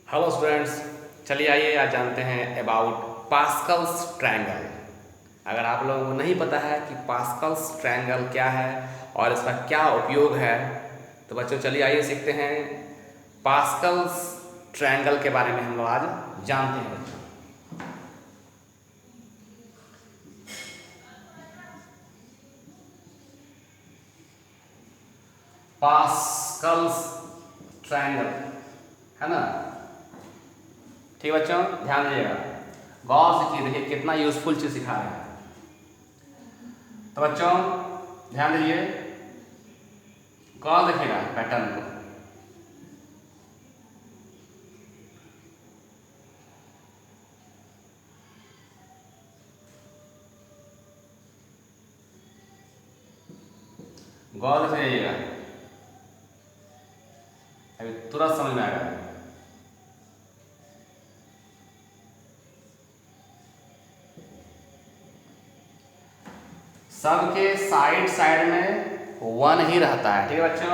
Hello students, चलिए आइए आज जानते हैं अबाउट पास्कल्स ट्रायंगल। अगर आप लोगों को नहीं पता है कि पास्कल्स ट्रायंगल क्या है और इसका क्या उपयोग है, तो बच्चों चलिए आइए सीखते हैं पास्कल्स ट्रायंगल के बारे में। हम लोग आज जानते हैं बच्चों। पास्कल्स ट्रायंगल है ना। ठीक है बच्चों, ध्यान दीजिएगा, गौर से चीज देखिए कितना यूजफुल चीज सिखा रहे हैं। तो बच्चों ध्यान दीजिए, गौर देखिएगा पैटर्न को। गौर से जाइएगा, अभी तुरंत समझ में आएगा। सबके साइड साइड में वन ही रहता है। ठीक है बच्चों,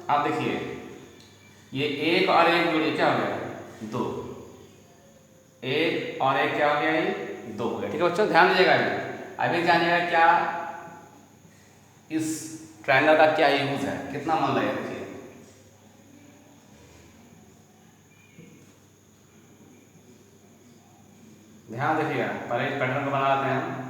आप देखिए ये एक और एक जोड़ी क्या हो गया, दो। एक और एक क्या हो गया, ये दो हो गया। ठीक है बच्चों, ध्यान दीजिएगा। अभी जानिएगा क्या इस ट्रायंगल का क्या यूज है, कितना मन लगेगा। देखिए ध्यान देखिएगा, पहले इस पैटर्न को बना लेते हैं।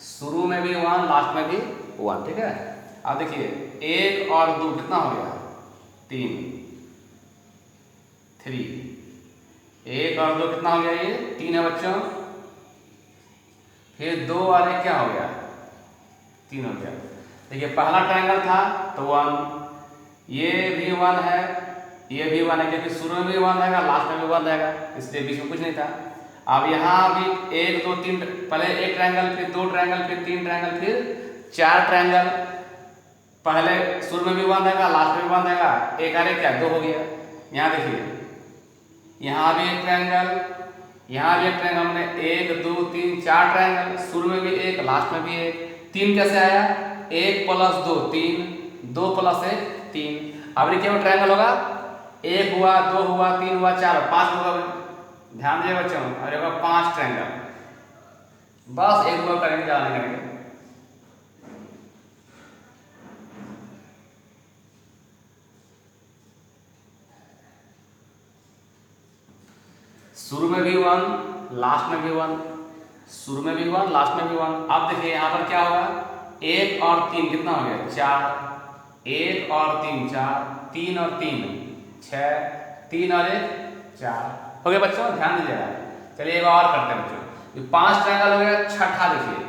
शुरू में भी वन, लास्ट में भी वन। ठीक है, अब देखिए एक और दो कितना हो गया, तीन, थ्री। एक और दो कितना हो गया, ये तीन है बच्चों। फिर दो और एक क्या हो गया, तीन हो गया। देखिए पहला ट्रायंगल था तो वन, ये भी वन है, ये भी वन है, क्योंकि शुरू में भी वन रहेगा, लास्ट में भी वन रहेगा, इसलिए बीच में कुछ नहीं था। अब यहाँ भी एक दो तीन, पहले एक ट्रायंगल, फिर दो ट्रायंगल, फिर तीन ट्रायंगल, फिर चार ट्रायंगल। पहले शुरू में भी वन रहेगा, लास्ट में भी वन रहेगा, एक और एक क्या, दो हो गया। यहाँ देखिए यहाँ भी एक ट्रायंगल, यहाँ भी एक ट्रायंगल, हमने एक दो तीन चार ट्रायंगल, शुरू में भी एक, लास्ट में भी एक। तीन कैसे आया, एक प्लस दो तीन, दो प्लस एक तीन। अब ये क्या ट्रायंगल होगा, एक हुआ, दो हुआ, तीन हुआ, चार, पांच होगा। ध्यान दीजिए बच्चों, और होगा पांच ट्रायंगल। बस एक हुआ करेंगे, ज़्यादा नहीं करेंगे। शुरू में भी वन, लास्ट में भी वन, शुरू में भी वन, लास्ट में भी वन। अब देखिए यहाँ पर क्या होगा, एक और तीन कितना हो गया, चार। एक और तीन चार, तीन और तीन छः, तीन और एक चार हो गया बच्चों। ध्यान दीजिएगा, चलिए एक और करते हैं बच्चों। ये पांच ट्रायंगल हो गया, छठा देखिए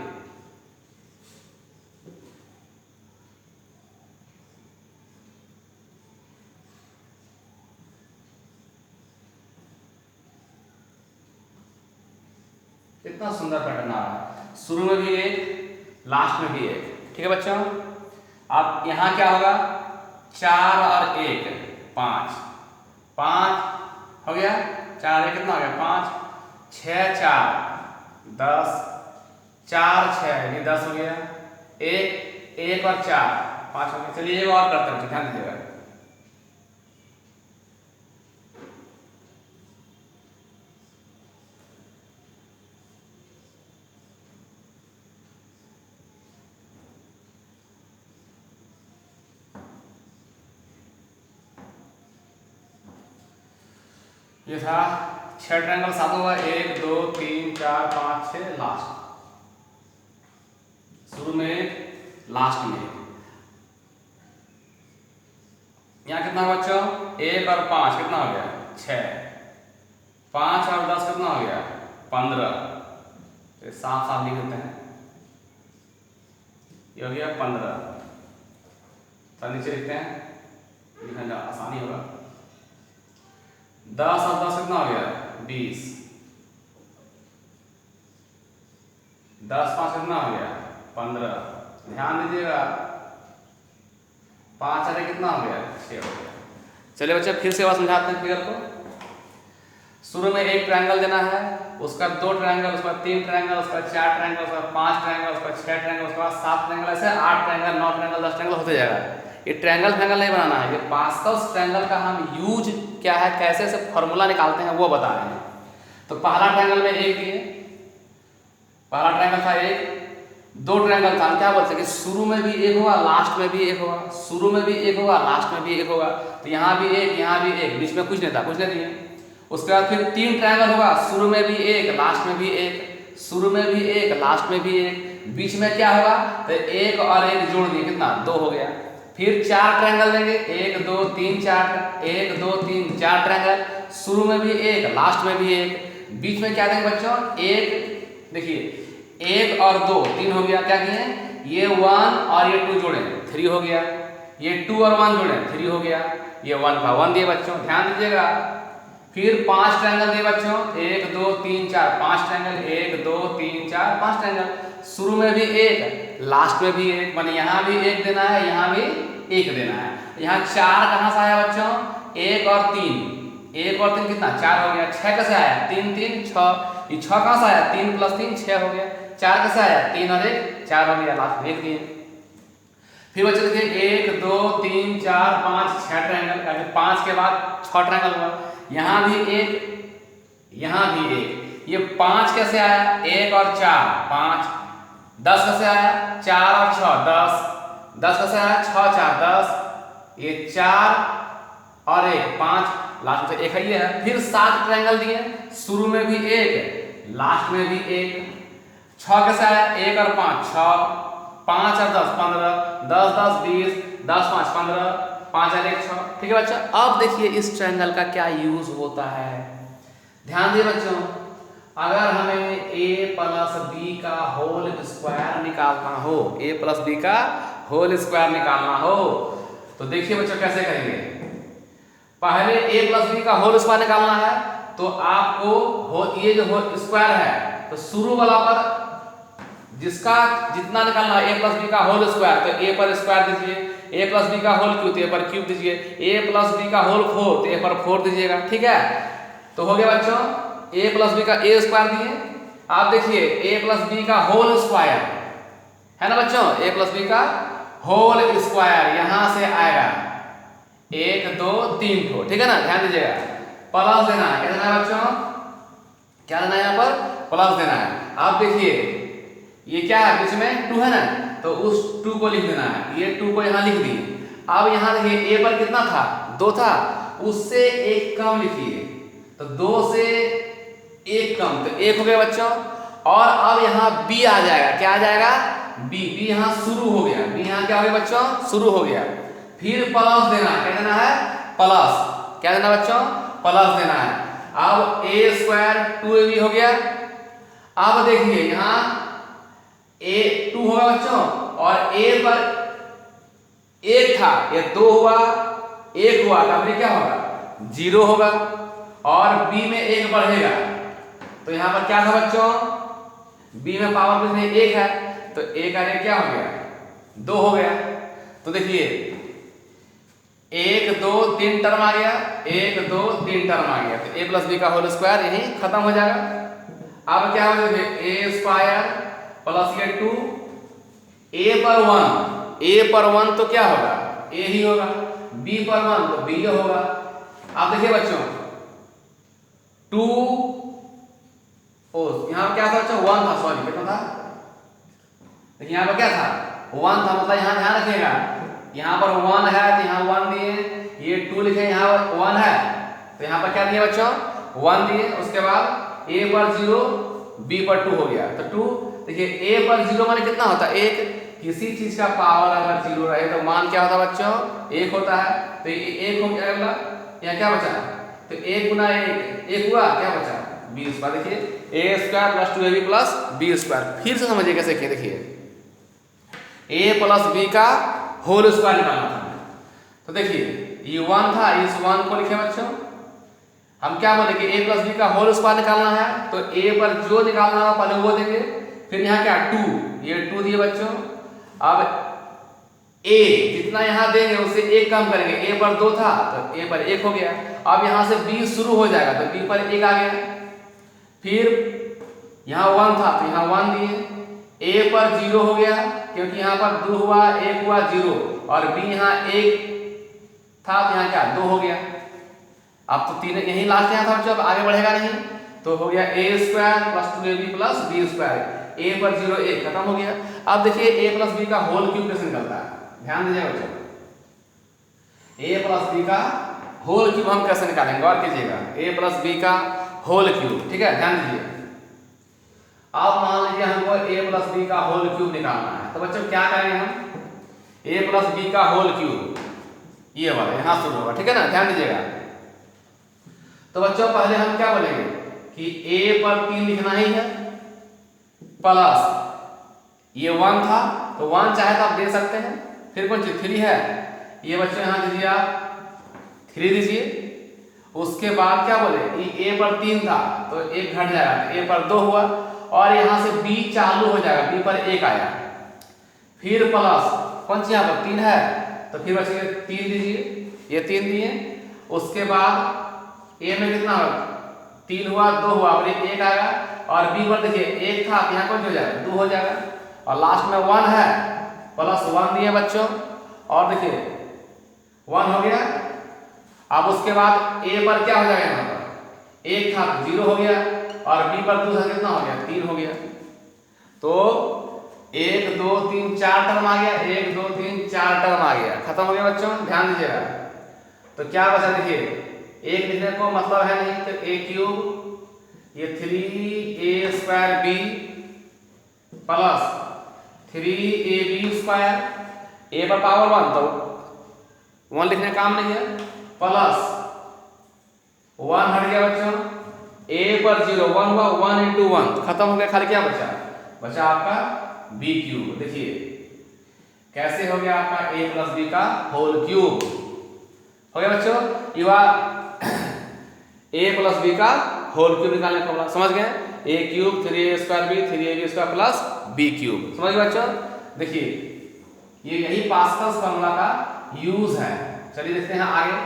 कितना सुंदर पैटर्न आ रहा है। शुरू में भी एक, लास्ट में भी एक। ठीक है बच्चों, अब यहाँ क्या होगा, चार और एक पाँच, पाँच हो गया, चार एक कितना हो गया, पाँच, छः चार दस, चार छः ये 10 हो गया। एक, एक और चार, पाँच हो गया। चलिए एक और करते हैं, ध्यान दीजिएगा। ये था छह ट्रायंगल, सात हुआ, एक दो तीन चार पाँच छः, लास्ट। शुरू में एक, लास्ट में एक। यहाँ कितना हुआ बच्चों, एक और पाँच कितना हो गया, छः। पाँच और 10 कितना हो गया, 15। तो साफ साफ लिख देते हैं, ये हो गया 15। तो नीचे लिखते हैं, लिखना आसानी होगा। 10 और 10 कितना हो गया, 20। 10 5 कितना हो गया, 15। ध्यान दीजिएगा, 5 अरे कितना हो गया, 6 हो गया। चलिए बच्चे फिर से बात समझाते हैं फिगर को। शुरू में एक ट्रायंगल देना है, उसका 2 ट्रायंगल, उसका 3 ट्रायंगल, उसका 4 ट्रायंगल, उसका 5 ट्रायंगल, उसका 6 ट्रायंगल, उसके बाद 7 ट्रायंगल, ऐसे 8 ट्रायंगल, 9 ट्रायंगल, 10 ट्रायंगल होते जाएगा। ये ट्रायंगल नहीं बनाना है, ये पास्कल्स ट्रायंगल का हम यूज क्या है, कैसे से फॉर्मूला निकालते हैं वो बता रहे हैं। तो पहला ट्रायंगल में एक दिए, पहला ट्रायंगल था एक, 2 ट्रायंगल था, हम क्या बोलते हैं कि शुरू में भी एक होगा, लास्ट में भी एक होगा, शुरू में भी एक होगा, लास्ट में भी एक होगा। तो यहाँ भी एक, यहाँ भी एक, बीच में कुछ नहीं था, कुछ नहीं दिए। उसके बाद फिर 3 ट्रायंगल होगा, शुरू में भी एक, लास्ट में भी एक, शुरू में भी एक, लास्ट में भी एक, बीच में क्या होगा, तो एक और एक जोड़ दिए, कितना 2 हो गया। फिर 4 ट्रायंगल देंगे, 1 2 3 4, 1 2 3 4 ट्रायंगल, शुरू में भी एक, लास्ट में भी एक, बीच में क्या देंगे बच्चों, एक, देखिए 1 और 2 3 हो गया। क्या किए, ये 1 और ये 2 जोड़े 3 हो गया, ये 2 और 1 जोड़े 3 हो गया, ये 1 का 1 दिए बच्चों, ध्यान दीजिएगा। फिर 5 ट्रायंगल दिए बच्चों, 1 2 3 4 5 ट्रायंगल, 1 2 3 4 5 ट्रायंगल, शुरू में भी एक, लास्ट में भी एक, माने यहाँ भी एक देना है, यहाँ भी एक देना है। यहाँ 4 कहाँ से आया बच्चों, 1 और 3, 1 और 3 कितना 4 हो गया। 6 कैसे आया, 3 3 6, ये 6 कहाँ से आया, 3 + 3 6 हो गया। 4 कैसे आया, 3 और 1 4 हो गया, लास्ट में एक दिए। फिर बच्चे देखिए 1 2 3 4 5 6 ट्रायंगल, 5 के बाद 6 ट्रायंगल हुआ, यहाँ भी एक, यहाँ भी एक। ये 5 कैसे आया, 1 और 4 5, 10 कैसे आया, 4 और 6 10, 10 कैसे आया, 6 4 10, ये 4 और 1 5, लास्ट में एक है। फिर 7 ट्रायंगल दिए, शुरू में भी एक, लास्ट में भी एक। 6 कैसे आया, 1 और 5 6, 5 और 10 15, 10 10 20, 10 5 15, 5 और 1 6। ठीक है बच्चा, अब देखिए इस ट्रायंगल का क्या यूज होता है, ध्यान दिए बच्चों। अगर हमें a + b का होल स्क्वायर निकालना हो, a + b का होल स्क्वायर निकालना हो, तो देखिए बच्चों कैसे करेंगे। पहले a + b का होल स्क्वायर निकालना है, तो आपको ये जो होल स्क्वायर है, तो शुरू वाला पर जिसका जितना निकालना है a + b का होल स्क्वायर, तो a पर स्क्वायर दीजिए, a + b का होल क्यूब, तो a पर क्यूब दीजिए, a + b का होल 4, तो a पर 4 दीजिएगा। ठीक है, तो हो गया बच्चों a + b का a स्क्वायर दिए। आप देखिए a + b का होल स्क्वायर है ना बच्चों, a + b का होल स्क्वायर यहां से आएगा 1 2 3 ठो, ठीक है ना, ध्यान दीजिएगा। प्लस देना है, क्या देना है बच्चों, क्या देना है, यहाँ पर प्लस देना है। आप देखिए ये क्या है, बीच में 2 है ना, तो उस 2 को लिख देना है, ये 2 को यहाँ लिख दिए। अब यहाँ देखिए a पर कितना था, 2 था, उससे 1 कम लिखिए, तो 2 से 1 कम, तो 1 हो गया बच्चों। और अब यहाँ b आ जाएगा, क्या आ जाएगा, b यहाँ शुरू हो गया, b यहाँ क्या हो गया बच्चों, शुरू हो गया। फिर प्लस देना, क्या देना है, प्लस, क्या देना बच्चों, प्लस देना है। अब a² 2ab हो गया। अब देखिए यहाँ a 2 होगा बच्चों, और a पर 1 था, ये 2 हुआ, 1 हुआ, तब क्या होगा, 0 होगा, और b में 1 बढ़ेगा, तो यहाँ पर क्या था बच्चों, b में पावर में 1 है, तो 1 और 1 क्या हो गया, 2 हो गया। तो देखिए 1 2 3 टर्म आ गया, 1 2 3 टर्म आ गया, तो a + b का होल स्क्वायर यही खत्म हो जाएगा। अब क्या हो जाएगा, a² प्लस ये 2, a पर 1 तो क्या होगा, a ही होगा, b पर 1 तो b होगा। आप देखिए बच्चों 2 यहाँ क्या था बच्चों, 1 था, सॉरी कितना था, देखिए यहाँ पर क्या था, 1 था, मतलब यहाँ ध्यान रखिएगा, यहाँ पर 1 है तो यहाँ 1 दिए, ये 2 लिखे, यहाँ 1 है तो यहाँ पर क्या दिए बच्चों, 1 दिए। उसके बाद a पर 0, b पर 2 हो गया, तो 2, देखिए a पर 0 माने कितना होता है, 1, किसी चीज का पावर अगर 0 रहे तो मान क्या होता है बच्चों, 1 होता है, तो ये 1 हो गया। अगला यहाँ क्या बचा, तो 1 गुना 1 हुआ, क्या बचा, b स्क्वायर। देखिए a² + 2ab + b स्क्वायर, फिर से समझिए कैसे किए, देखिए a + b का होल स्क्वायर निकालना था, तो देखिए ये 1 था, इस 1 को लिखे बच्चों, हम क्या बोले कि a + b का होल स्क्वायर निकालना है, तो a पर जो निकालना हो पहले वो देंगे, फिर यहाँ क्या 2, ये 2 दिए बच्चों। अब ए जितना यहाँ देंगे उससे एक कम करेंगे, ए पर 2 था तो ए पर 1 हो गया। अब यहाँ से बी शुरू हो जाएगा तो बी पर 1 आ गया। फिर यहाँ 1 था तो यहाँ 1 दिए, ए पर 0 हो गया क्योंकि यहाँ पर 2 हुआ, 1 हुआ 0, और बी यहाँ 1 था तो यहाँ क्या 2 हो गया। अब तो 3 यही लास्ट यहाँ था बच्चों, अब आगे बढ़ेगा नहीं, तो हो गया A square plus 2ab plus B square, A पर 0 1 खत्म हो गया। अब देखिए ए प्लस बी का होल क्यूब कैसे निकलता है, ध्यान दीजिएगा बच्चों। ए प्लस बी का होल क्यूब हम कैसे निकालेंगे, गौर कीजिएगा, ए प्लस बी का होल क्यूब, ठीक है, ध्यान दीजिए। अब मान लीजिए हमको ए प्लस बी का होल क्यूब निकालना है, तो बच्चों क्या करेंगे हम, ए प्लस बी का होल क्यूब ये वाला यहाँ शुरू होगा, ठीक है ना, ध्यान दीजिएगा। तो बच्चों पहले हम क्या बोलेंगे कि ए पर 3 लिखना ही है, प्लस ये 1 था तो 1 चाहे तो आप दे सकते हैं, फिर कौन चीज 3 है, ये बच्चों यहाँ दीजिए आप 3 दीजिए। उसके बाद क्या बोले, ये ए पर 3 था तो 1 घट जाएगा, तो ए पर 2 हुआ, और यहाँ से बी चालू हो जाएगा, बी पर 1 आया, फिर प्लस कौन सी यहाँ पर 3 है तो फिर बच्चे 3 दीजिए, ये 3 दिए। उसके बाद ए में कितना होगा 3 हुआ, 2 हुआ, और 1 आएगा, और बी पर देखिए 1 था यहाँ कौन हो जाएगा 2 हो जाएगा, और लास्ट में 1 है प्लस 1 दिए बच्चों, और देखिए 1 हो गया। अब उसके बाद ए पर क्या हो जाएगा, यहाँ पर 1 था तो 0 हो गया, और बी पर 2 था कितना हो गया 3 हो गया। तो 1 2 3 4 टर्म आ गया, 1 2 3 4 टर्म आ गया, खत्म हो गया बच्चों, ध्यान दीजिएगा। तो क्या बचा, देखिए 1 लिखने को मतलब है नहीं, तो ए क्यूब ये 3a square B plus 3ab square, A पर पावर 1 तो 1 लिखने का काम नहीं है, प्लस 1 हट गया बच्चों, ए पर 0 1 हुआ, 1 इंटू 1 खत्म हो गया, खाली क्या बचा, बचा आपका बी क्यूब। देखिए कैसे हो गया आपका ए प्लस बी का होल क्यूब, हो गया बच्चों, युवा ए प्लस बी का होल क्यूब निकालने का फॉर्मूला समझ गए, A cube 3a square B 3ab square plus B cube, समझ गए बच्चों। देखिए ये यही पास्कल्स फॉर्मूला का यूज है। चलिए देखते हैं आगे,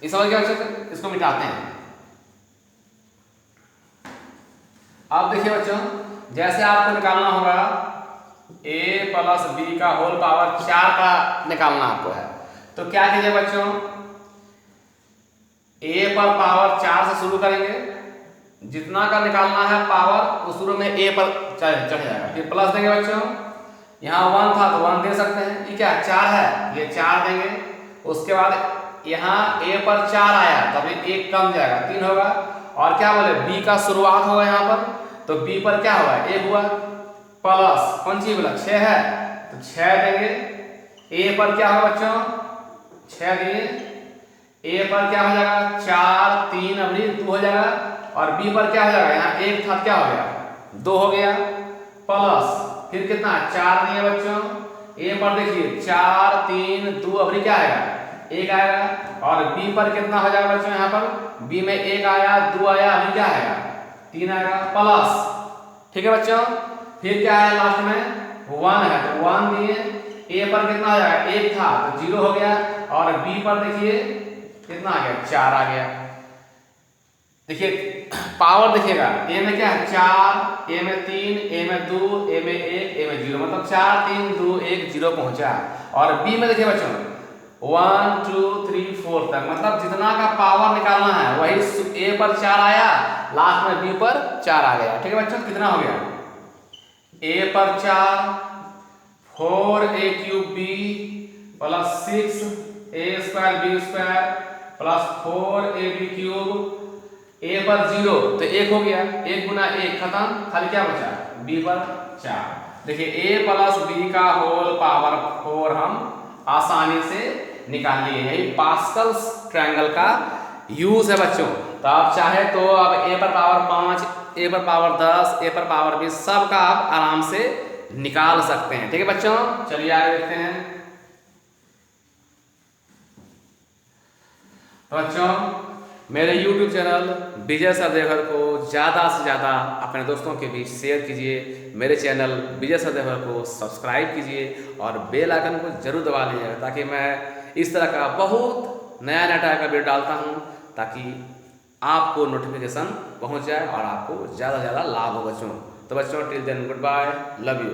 ये समझ गए बच्चों, इसको मिटाते हैं। अब देखिए बच्चों, जैसे आपको निकालना होगा a प्लस बी का होल पावर 4 का निकालना आपको है, तो क्या कीजिए बच्चों, a पर पावर 4 से शुरू करेंगे, जितना का निकालना है पावर वो शुरू में a पर चढ़ जाएगा, फिर प्लस देंगे बच्चों, यहाँ 1 था तो 1 दे सकते हैं, ये क्या 4 है, ये 4 देंगे। उसके बाद यहाँ a पर 4 आया तब 1 कम जाएगा 3 होगा, और क्या बोले b का शुरुआत होगा यहाँ पर, तो b पर क्या हुआ 1 हुआ, प्लस कौन सी बोला 6 है तो 6 देंगे। a पर क्या होगा बच्चों 6 दिए, a पर क्या हो जाएगा 4 3 अभी 2 हो जाएगा, और b पर क्या हो जाएगा यहाँ 1 था क्या हो गया 2 हो गया, प्लस फिर कितना 4 दिए बच्चों, a पर देखिए 4 3 2 अभी क्या आएगा 1 आएगा, और b पर कितना हो जाएगा बच्चों, यहाँ पर b में 1 आया 2 आया, अभी क्या आएगा 3 आएगा, प्लस, ठीक है बच्चों। फिर क्या है लास्ट में 1 है तो 1 दिए, a पर कितना आ जाएगा 1 था तो 0 हो गया, और b पर देखिए कितना आ गया 4 आ गया। देखिए पावर देखिएगा, a में क्या है 4, a में 3, a में 2, a में 1, a में 0, मतलब 4 3 2 1 0 पहुंचा, और b में देखिए बच्चों 1 2 3 4 तक, मतलब जितना का पावर निकालना है वही a पर 4 आया, लास्ट में b पर 4 आ गया, ठीक है बच्चों। कितना हो गया a पर 4 4a cube b plus 6a square b square plus 4ab cube, a पर 0 तो 1 हो गया, 1 गुना 1 खत्म, खाली क्या बचा b पर 4। देखिए a प्लस b का होल पावर 4 हम आसानी से निकाल लिए, यही पास्कल्स ट्रायंगल का यूज है बच्चों। तो आप चाहे तो अब a पर पावर 5, a पर पावर 10, a पर पावर 20 सब का आप आराम से निकाल सकते हैं, ठीक है बच्चों। चलिए आगे देखते हैं। तो बच्चों मेरे YouTube चैनल विजय सदेवर को ज़्यादा से ज़्यादा अपने दोस्तों के बीच शेयर कीजिए। मेरे चैनल विजय सदेवर को सब्सक्राइब कीजिए और बेल आइकन को जरूर दबा लीजिएगा, ताकि मैं इस तरह का बहुत नया नया टाइप का वीडियो डालता हूँ, ताकि आपको नोटिफिकेशन पहुँच जाए और आपको ज़्यादा से ज़्यादा लाभ हो बच्चों। तो बच्चों till then goodbye, love you.